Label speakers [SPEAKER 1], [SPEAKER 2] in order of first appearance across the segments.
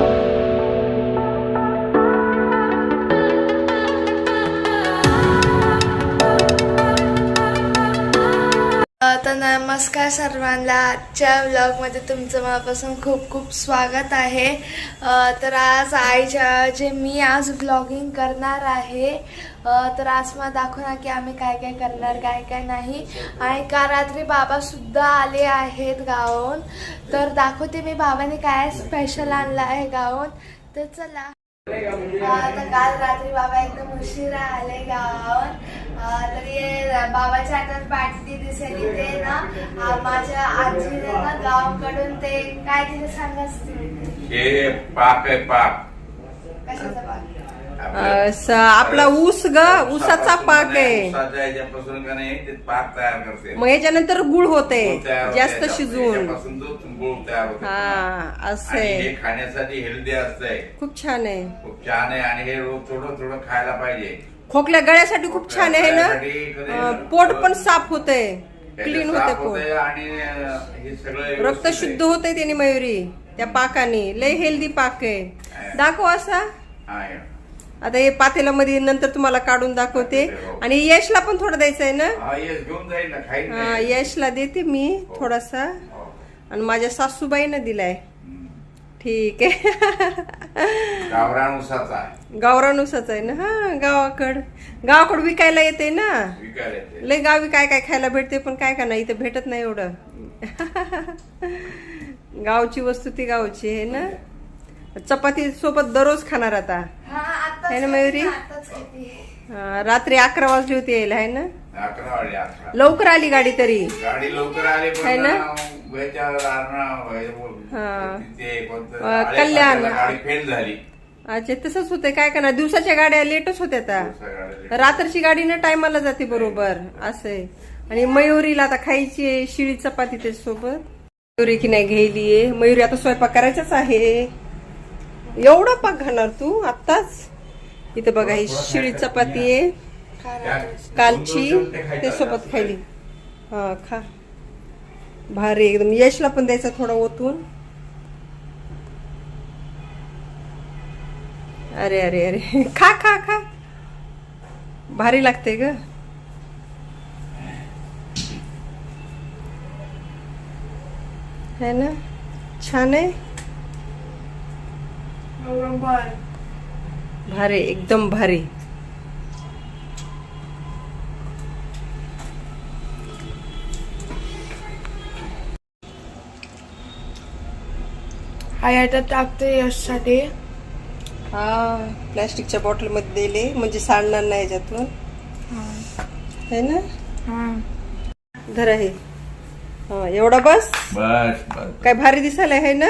[SPEAKER 1] तर नमस्कार सर्वांना, आजच्या व्लॉगमध्ये तुमचं मनापासून खूप खूप स्वागत आहे. तर आज मी आज व्लॉगिंग करणार आहे. तर आज मला दाखवणार की आम्ही काय काय करणार, काय काय नाही. आणि काल रात्री बाबासुद्धा आले आहेत गावाहून, तर दाखवते मी बाबाने काय स्पेशल आणलं आहे गावाहून. तर चला. तर काल रात्री बाबा एकदम उशिरा आले गावावर. तर ये बाबाच्या हातात बाटली दिसेली, ते ना माझ्या आजीने ना गावाकडून ते काय तिने सांगाच
[SPEAKER 2] हे पाक आहे. पाक
[SPEAKER 1] कशाचा पाक?
[SPEAKER 3] आपला ऊस ऊसाचा पाक आहे.
[SPEAKER 2] ऊसाच्या ह्याच्यापासून का नाही ते पाक तयार करते.
[SPEAKER 3] मग याच्यानंतर गुळ होते जास्त शिजवून.
[SPEAKER 2] त्याच्यापासून जो गुळ तयार होतो.
[SPEAKER 3] हा असं
[SPEAKER 2] आणि
[SPEAKER 3] आहे.
[SPEAKER 2] हे खाण्यासाठी हेल्दी असतंय.
[SPEAKER 3] खूप छान आहे.
[SPEAKER 2] खूप छान आहे. आणि हे रोज थोडं थोडं खायला पाहिजे.
[SPEAKER 3] खोकल्या गळ्यासाठी खूप छान आहे ना. पोट पण साफ होते, क्लीन होते पोट.
[SPEAKER 2] आणि हे सगळं
[SPEAKER 3] रक्त शुद्ध होते त्याने मयुरी, त्या पाकाने. लय हेल्दी पाक आहे. दाखव असा. आता हे पातेल्यामध्ये नंतर तुम्हाला काढून दाखवते. आणि यशला पण थोडं द्यायचं आहे ना.
[SPEAKER 2] घेऊन जाईल ना, खाईल.
[SPEAKER 3] यशला देते मी थोडासा. आणि माझ्या सासूबाईनं दिलाय. ठीक आहे.
[SPEAKER 2] गावरान ऊसाचा.
[SPEAKER 3] गावरान ऊसाचा आहे ना. हा, गावाकड विकायला येते ना.
[SPEAKER 2] विकायला येते.
[SPEAKER 3] लय गावी काय काय खायला भेटते, पण काय का नाही इथे भेटत नाही एवढं. गावची वस्तू ती गावची आहे ना. चपाती सोबत दररोज खाणार आता है ना मयुरी. रात्री 11 वाजली होती यायला है ना.
[SPEAKER 2] 11
[SPEAKER 3] लवकर आली गाडी तरी.
[SPEAKER 2] गाडी लवकर आली
[SPEAKER 3] है ना. कल्याण
[SPEAKER 2] गाडी फेल झाली.
[SPEAKER 3] अच्छा, तसंच होतंय. काय करणार, दिवसाच्या गाड्या लेटच होत्या. आता रात्रीची गाडी ना टायमाला जाते बरोबर असं. आणि मयुरीला आता खायची शिळी चपाती त्याच्यासोबत. मयुरी की नाही घ्यायलीये. मयुरी आता स्वयंपाक करायचाच आहे. एवढा पाक घालणार तू आत्ताच. इथं बघा ही शिळी चपाती आहे कालची, ते सोबत खायली. हा खा, भारी एकदम. यशला पण द्यायचा थोडा ओतून. अरे अरे अरे, खा खा खा, भारी लागते ग. है ना, छान आहे. भारी, एकदम भारी.
[SPEAKER 1] हा याच्यात टाकते यशसाठी.
[SPEAKER 3] हा, प्लॅस्टिकच्या बॉटल मध्ये दिले म्हणजे सांडणार नाही याच्यातून. है ना. धर आहे. हा, एवढा बस.
[SPEAKER 2] बस बस.
[SPEAKER 3] काय भारी दिसायला आहे ना.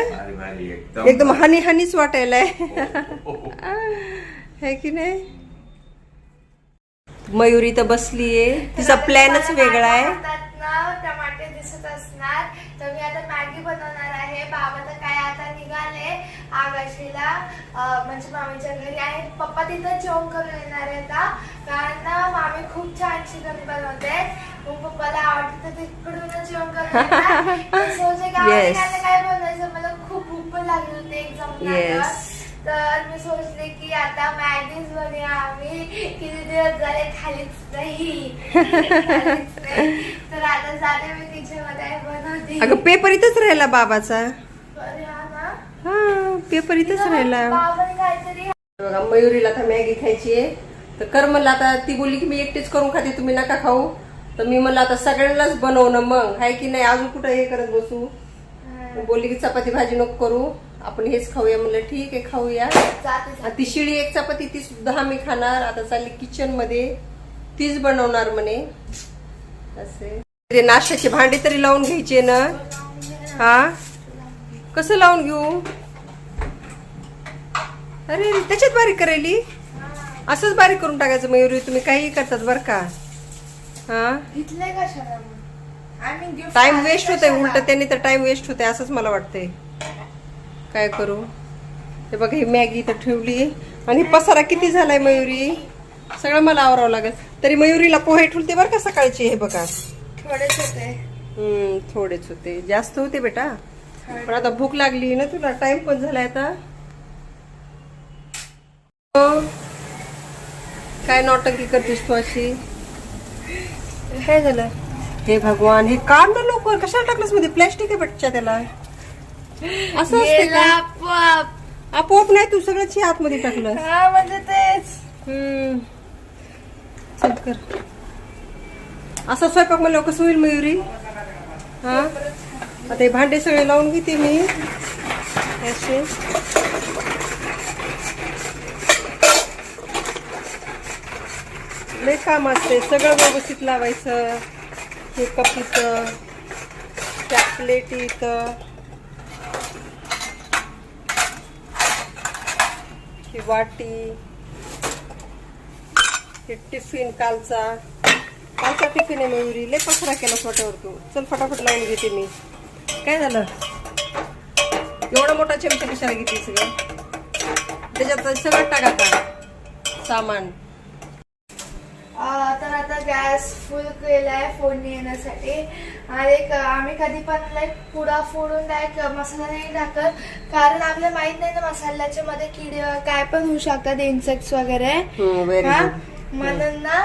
[SPEAKER 3] एकदम हनीच वाटायला है की नाही. मयुरी तर बसलीये, तिचा प्लॅनच वेगळा आहे.
[SPEAKER 1] टमाटे दिसत असणार. तर मी आता मॅगी बनवणार आहे. बाबा तर काय आता निघाले आगाशीला, म्हणजे मामीच्या घरी. आणि पप्पा तिथं जेवण करून येणार आहे का, कारण ना मामी खूप छान चिकन बनवते. मग पप्पाला आवडतं तर तिकडूनच जेवण करून काय बनवायचं. मला खूप भूक पण लागली होती एक्झाम. तर मी सोचले की आता मॅगीच बनवूया आम्ही. किती दिवस झाले खालीच नाही. तर आता जाते मी तिच्यामध्ये बनवते.
[SPEAKER 3] अगं पेपर इथंच राहिला बाबाचा. हा, पेपर इथंच राहिला. बघा, मयुरीला आता मॅगी खायची आहे. तर कर म्हणलं. आता ती बोलली की मी एकटीच करून खाते, तुम्ही नका खाऊ. तर मी म्हणलं आता सगळ्यांनाच बनवणं मग आहे की नाही. अजून कुठं हे करत बसू. बोलली की चपाती भाजी नको करू, आपण हेच खाऊया. म्हणलं ठीक आहे, खाऊया. ती शिळी एक चपाती ती सुद्धा मी खाणार. आता चालली किचन मध्ये, तीच बनवणार म्हणे. असे नाश्त्याचे भांडे तरी लावून घ्यायचे ना. हा, कसं लावून घेऊ. अरे त्याच्यात बारीक करायली. असंच बारीक करून टाकायचं मयुरी. तुम्ही काही करतात बर का. हा, टाइम वेस्ट होतंय. उलट त्यांनी तर टाइम वेस्ट होते असंच मला वाटतंय. काय करू. हे बघा, ही मॅगी तर ठेवली. आणि पसारा किती झालाय मयुरी, सगळं मला आवरावं लागेल. तरी मयुरीला पोहे ठेवते बरं का सकाळची. हे बघा,
[SPEAKER 1] थोडेच होते.
[SPEAKER 3] थोडेच होते, जास्त होते बेटा. पण आता भूक लागली ना तुला, टाइम पण झालाय आता. काय नौटंकी करतेस तू अशी? काय झालं? हे भगवान, हे काढ ना लवकर. कशाला टाकलंस मध्ये? प्लॅस्टिक आहे बच्चा त्याला. असं असते
[SPEAKER 1] गेला
[SPEAKER 3] का?
[SPEAKER 1] आपोआप.
[SPEAKER 3] आपोआप नाही, तू सगळंच आतमध्ये टाकलं.
[SPEAKER 1] हा म्हणजे तेच.
[SPEAKER 3] चल कर. असा स्वयंपाक मला कसं होईल मयुरी? हा, आता हे भांडे सगळे लावून घेते मी असे. लय काम असते, सगळं व्यवस्थित लावायचं. हे कप इथं, त्या प्लेट इथं, ही वाटी, हे टिफिन कालचा टिफिन आहे मयुरी. लय पसरा केला स्वतःवर तू. चल फटाफट लावून घेते मी. काय झालं? एवढा मोठा चमचा कशाला घेते सगळं? त्याच्यात सगळं टाकायचं सामान.
[SPEAKER 1] तर आता गॅस फुल केलाय फोडणी येण्यासाठी. आणि आम्ही कधी पण लाईक पुडा फोडून मसाला नाही टाकत, कारण आपल्याला माहित नाही ना मसाल्याच्या मध्ये किडे काय पण होऊ शकतात, इन्सेक्ट्स वगैरे. हा, म्हणून ना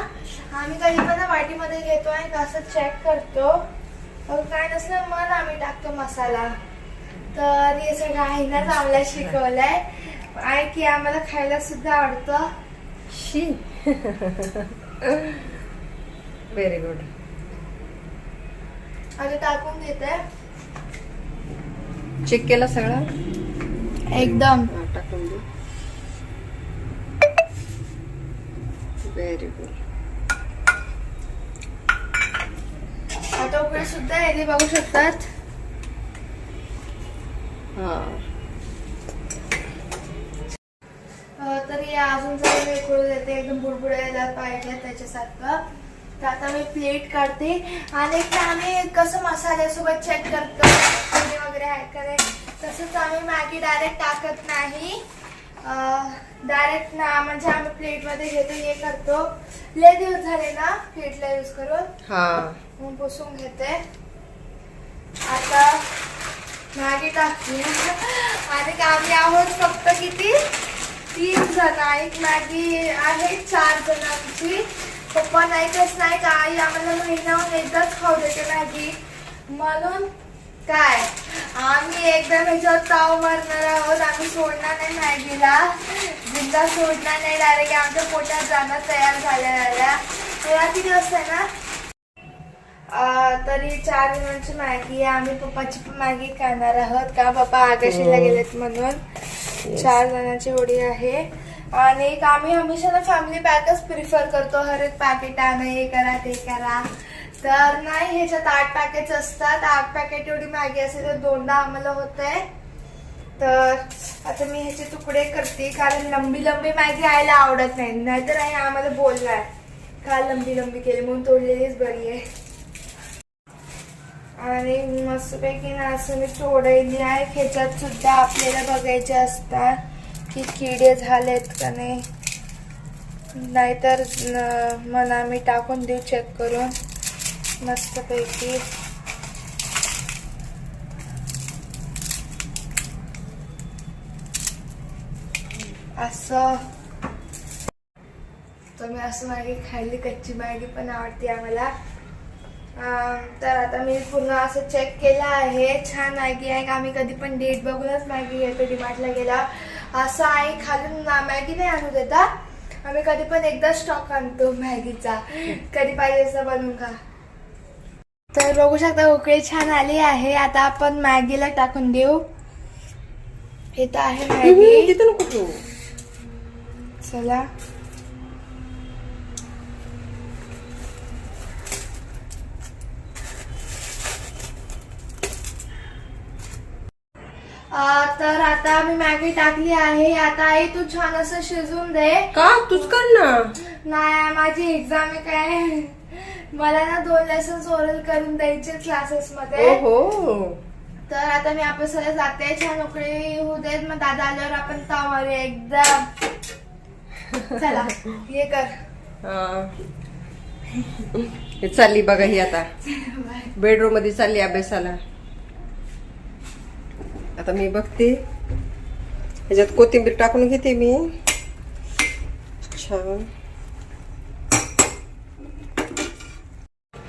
[SPEAKER 1] आम्ही कधी पण वाटीमध्ये घेतो आणि असं चेक करतो. काय नसलं मग आम्ही टाकतो मसाला. तर हे सगळं आईनाच आम्हाला शिकवलंय आहे की आम्हाला खायला सुद्धा आवडतं.
[SPEAKER 3] शी. Very good.
[SPEAKER 1] आता टाकून घेते.
[SPEAKER 3] चेक केला सगळा
[SPEAKER 1] एकदम.
[SPEAKER 3] टाकून दे. Very good.
[SPEAKER 1] आता उकडे सुद्धा येते, बघू शकतात. तर हे अजून जरा मी उकळू देते, एकदम बुडबुडायला पाहिजे त्याच्यासारखं. तर आता मी प्लेट काढते. आणि आम्ही कसं मसाल्यासोबत चेक करतो वगैरे आहे का नाही, तसंच आम्ही मॅगी डायरेक्ट टाकत नाही. डायरेक्ट ना म्हणजे आम्ही प्लेट मध्ये घेतो, हे करतो. लय दिवस झाले ना प्लेटला यूज करून, मग पुसून घेते. आता मॅगी टाकते. आणि आम्ही आहोत फक्त किती, 3 जण. एक मॅगी आहे 4 जणांची. पप्पा नाहीतच नाही का, आई आम्हाला महिन्याहून एकदाच खाऊ देते मॅगी. म्हणून काय आम्ही एकदम ह्याच्यावर ताव मारणार आहोत. आम्ही सोडणार नाही मॅगीला, जिंदा सोडणार नाही. डायरेक्ट आमच्या पोटात जाणार तयार झाल्या. किती वाजता आहे ना? तरी 4 जणांची मॅगी आहे. आम्ही पप्पाची पण मॅगी खाणार आहोत का पप्पा आकाशीला गेलेत म्हणून. 4 जणांची एवढी आहे. आणि आम्ही हमेशा ना फॅमिली पॅकच प्रिफर करतो. हर एक पॅकेट आणा, हे करा ते करा. तर नाही, ह्याच्यात 8 पॅकेट असतात. 8 पॅकेट एवढी मॅगी असेल तर 2दा आम्हाला होतंय. तर आता मी ह्याचे तुकडे करते, कारण लंबी मॅगी आयला आवडत नाही. नाहीतर आई आम्हाला बोललाय का लंबी केली, म्हणून तोडलेलीच बरी आहे. आणि मस्तपैकी ना असं मी तोडली आहे. ह्याच्यात सुद्धा आपल्याला बघायचे असतात की किडे झालेत का नाही, नाहीतर मग आम्ही टाकून देऊ चेक करून मस्तपैकी. असं तुम्ही असं मॅगी खाल्ली, कच्ची मॅगी पण आवडते आम्हाला. तर आता मी पूर्ण असं चेक केलं आहे. छान मॅगी आहे. आम्ही कधी पण डेट बघूनच मॅगी घेतो. डीमार्टला गेला असं आई खालून मॅगी नाही आणू देता. आम्ही कधी पण एकदा स्टॉक आणतो मॅगीचा, कधी पाहिजे असं बनवून खा. तर बघू शकता उकळी छान आली आहे. आता आपण मॅगीला टाकून देऊ. हे तर आहे मॅगी. चला तर आता मी मॅगी टाकली आहे. आता आई तू छान असं शिजून दे.
[SPEAKER 3] का तूच कर ना.
[SPEAKER 1] नाही, माझी एक्झाम आहे काय, मला ना 2 लेसन्स ओरल करून द्यायचे क्लासेस मध्ये. तर आता मी अभ्यासाला जाते. छान उकळी होऊ देत, मग दादा आल्यावर आपण ताव मारूया एकदम. चला हे कर.
[SPEAKER 3] चालली बघा ही आता बेडरूम मध्ये चालली अभ्यासाला. आता मी बघते, ह्याच्यात कोथिंबीर टाकून घेते मी. छान.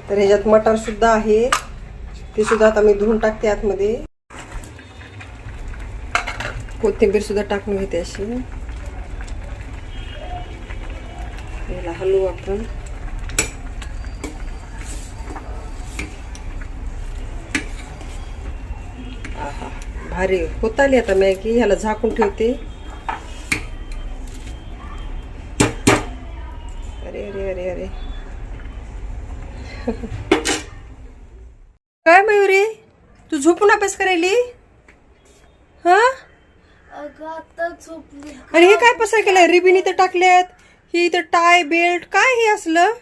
[SPEAKER 3] तर ह्याच्यात मटार सुद्धा आहे, ते सुद्धा आता मी धुवून टाकते आतमध्ये. कोथिंबीर सुद्धा टाकून घेते अशी. याला हलवू आपण. आहा, भारी होत आली आता मॅगी. ह्याला झाकून ठेवते. अरे अरे अरे अरे काय मयुरी, तू झोपून अभ्यास करायली? हा,
[SPEAKER 1] अगं आता झोपली.
[SPEAKER 3] आणि हे काय पसार केलंय? रिबिन इथं टाकल्यात, ही इथं टाय बेल्ट, काय हे असलं?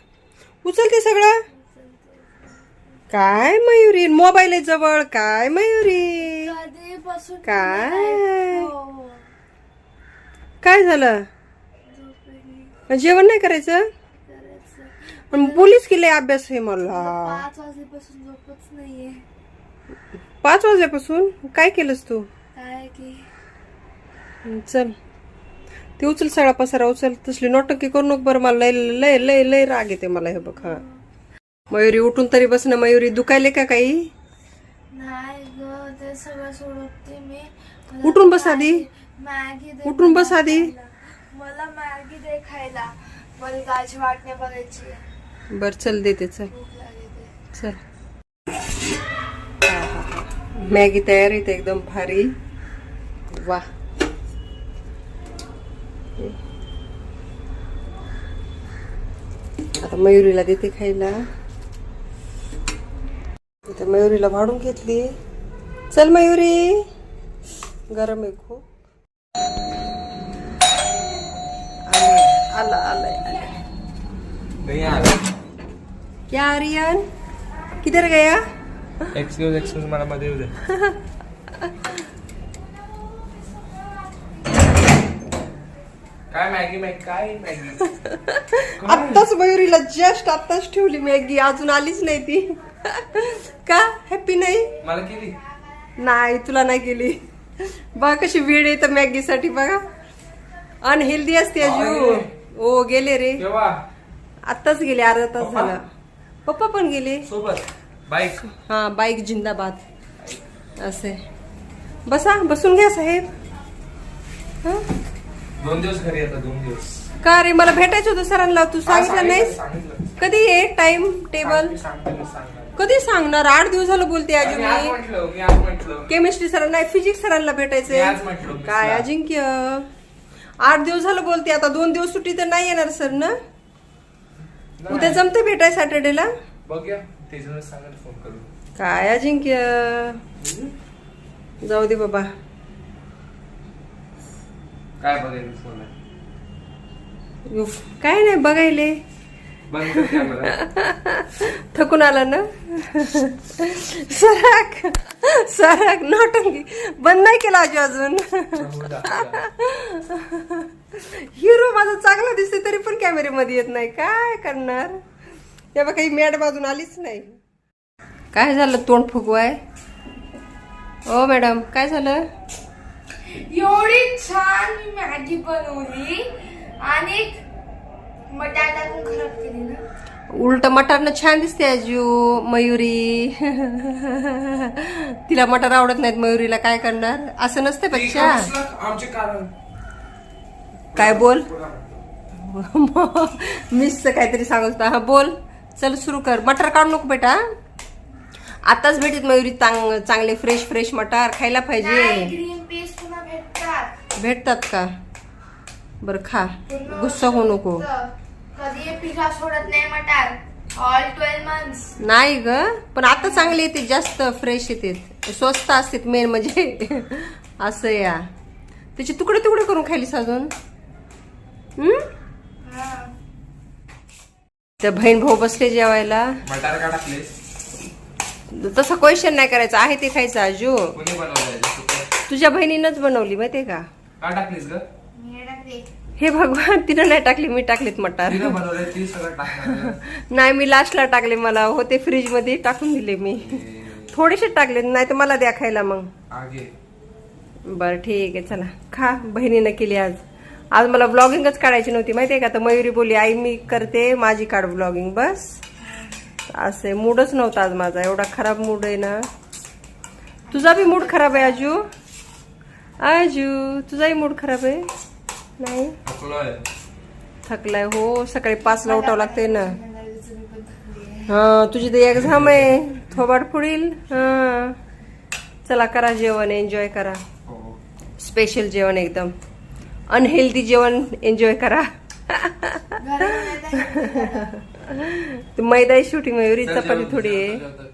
[SPEAKER 3] उचलते सगळं. काय मयुरी, मोबाईल आहे जवळ. काय मयुरी,
[SPEAKER 1] कधीपासून
[SPEAKER 3] काय
[SPEAKER 1] हो,
[SPEAKER 3] काय झालं?
[SPEAKER 1] झोपली.
[SPEAKER 3] जेवण नाही करायचं?
[SPEAKER 1] करायचं.
[SPEAKER 3] पण बोलीच केलंय अभ्यास आहे मला.
[SPEAKER 1] 5 वाजल्यापासून झोपच नाहीये.
[SPEAKER 3] 5 वाजल्यापासून काय केलंस तू?
[SPEAKER 1] काय की
[SPEAKER 3] चल ते उचल, सगळा पसारा उचल. तसली नोटंकी करू नको बरं. मला लय लय लय लय राग येते मला. हे बघ. हा मयुरी, उठून तरी बस ना मयुरी. दुखायले का काही?
[SPEAKER 1] नाही ग, ते सगळं सोडते मी.
[SPEAKER 3] उठून बस आधी.
[SPEAKER 1] मॅगी दे.
[SPEAKER 3] उठून बस आधी.
[SPEAKER 1] मला मॅगी दे खायला. मला गाची वाटणे बघायची.
[SPEAKER 3] बर चल देते. चल
[SPEAKER 1] भूक लागली.
[SPEAKER 3] चल. मॅगी तयार आहे एकदम भारी. वा, आता मयुरीला देते खायला. इथं मयुरीला भाडून घेतली. चल मयुरी, गरम आहे खूप. आला आलाय.
[SPEAKER 2] नहीं आ रहा.
[SPEAKER 3] क्या आर्यन, किधर गया?
[SPEAKER 2] एक्सक्यूज मला मध्ये येऊ दे. काय मॅगी काय मॅगी?
[SPEAKER 3] आत्ताच मयुरीला जस्ट आत्ताच ठेवली मॅगी, अजून आलीच नाही ती. का हॅपी नाही?
[SPEAKER 2] मला केली
[SPEAKER 3] नाही, तुला नाही केली. बघा कशी वेळ येतं मॅगीसाठी. बघा, अनहेल्दी असते अजून. ओ गेले रे,
[SPEAKER 2] केव्हा?
[SPEAKER 3] आत्ताच गेले, अर्धा तास झाला. पप्पा पण गेले
[SPEAKER 2] सोबत बाईक.
[SPEAKER 3] हा, बाईक जिंदाबाद. असे बसा, बसून घ्या साहेब. हा?
[SPEAKER 2] 2 दिवस घरी येतात. 2 दिवस.
[SPEAKER 3] का रे, मला भेटायचं होतं सरांना. तू सांगितलं नाही?
[SPEAKER 2] सांगितलं.
[SPEAKER 3] कधी आहे टाइम टेबल?
[SPEAKER 2] सांगणार.
[SPEAKER 3] कधी सांगणार? 8 दिवस झालं बोलते अजून
[SPEAKER 2] मी आज
[SPEAKER 3] मी.
[SPEAKER 2] म्हटलं.
[SPEAKER 3] केमिस्ट्री सरांना, फिजिक्स सरांना
[SPEAKER 2] मी
[SPEAKER 3] भेटायचंय.
[SPEAKER 2] आज म्हटलं.
[SPEAKER 3] काय अजिंक्य, 8 दिवस झालं बोलते. आता 2 दिवस सुट्टी तर नाही येणार सर ना? उद्या जमते भेटाय सॅटर्डेला?
[SPEAKER 2] बघूया, त्याच्यावर सांगायला फोन करू.
[SPEAKER 3] काय अजिंक्य, जाऊ दे बाबा.
[SPEAKER 2] काय बघायचं फोन?
[SPEAKER 3] उफ, काय नाही बघायले.
[SPEAKER 2] बंद कर कॅमेरा.
[SPEAKER 3] थकून आला ना? सरक सरक, नोटंकी बंद नाही केला अजून. हिरो माझा चांगला दिसते तरी पण कॅमेऱ्यामध्ये येत नाही. काय करणार? तेव्हा काही मॅडम अजून आलीच नाही. काय झालं, तोंड फुगवाय? ओ मॅडम, काय झालं?
[SPEAKER 1] एवढी छान मी मॅगी बनवली आणि मटार टाकून खराब केली ना.
[SPEAKER 3] उलट मटारनं छान दिसते अजू. मयुरी तिला मटार आवडत नाहीत. मयुरीला काय करणार? असं नसते बच्चा.
[SPEAKER 2] आमचे कारण
[SPEAKER 3] काय बोल? मिसचं काहीतरी सांगत होता. हा बोल, चल सुरू कर. मटार काढू नको बेटा. आताच भेटीत मयुरी चांगले फ्रेश फ्रेश मटार खायला पाहिजे.
[SPEAKER 1] ग्रीन पीस पुन्हा भेटतात.
[SPEAKER 3] भेटतात का? बरं खा, गुस्सा होऊ नको.
[SPEAKER 1] कधी पिका सोडत नाही मटार. All 12 months.
[SPEAKER 3] नाही ग, पण आता चांगले येते, जास्त फ्रेश येते, स्वस्त असते मेन म्हणजे. असं या, त्याचे तुकडे तुकडे करून खायलीस अजून. त्या बहीण भाऊ बसले जेवायला.
[SPEAKER 2] मटार का टाकलेस?
[SPEAKER 3] तसं क्वेश्चन नाही करायचं, आहे ते खायचं. आजू,
[SPEAKER 2] कोणी बनवलंय?
[SPEAKER 3] तुझ्या बहिणीनंच बनवली माहितीये का?
[SPEAKER 2] का टाकलीस ग?
[SPEAKER 1] मी टाकते.
[SPEAKER 3] हे भगवान, तिनं नाही टाकली, मी टाकलीत मटार.
[SPEAKER 2] तिनं बनवलंय, ती सगळं टाकणार.
[SPEAKER 3] नाही, मी लास्टला टाकले. मला होते फ्रीज मध्ये, टाकून दिले मी. थोडेसे टाकले, नाही तर मला द्या खायला मग.
[SPEAKER 2] आगे
[SPEAKER 3] बर ठीक आहे, चला खा. बहिणीनं केली आज. आज मला ब्लॉगिंगच काढायची नव्हती माहितीये का, तर मयुरी बोलली आई मी करते माझी काढ ब्लॉगिंग बस. असे मूडच नव्हता आज माझा, एवढा खराब मूड आहे ना. तुझा बी मूड खराब आहे आजू? आजू तुझाही मूड खराब आहे? नाही थकलाय हो, सकाळी 5ला उठावं लागतंय ना. हा तुझी तर एक्झाम आहे, थोबाड फुडील. हा चला करा जेवण, एन्जॉय करा. स्पेशल जेवण, एकदम अनहेल्दी जेवण एन्जॉय करा. मैदा शूटिंग मयुरी चपाती थोडी आहे.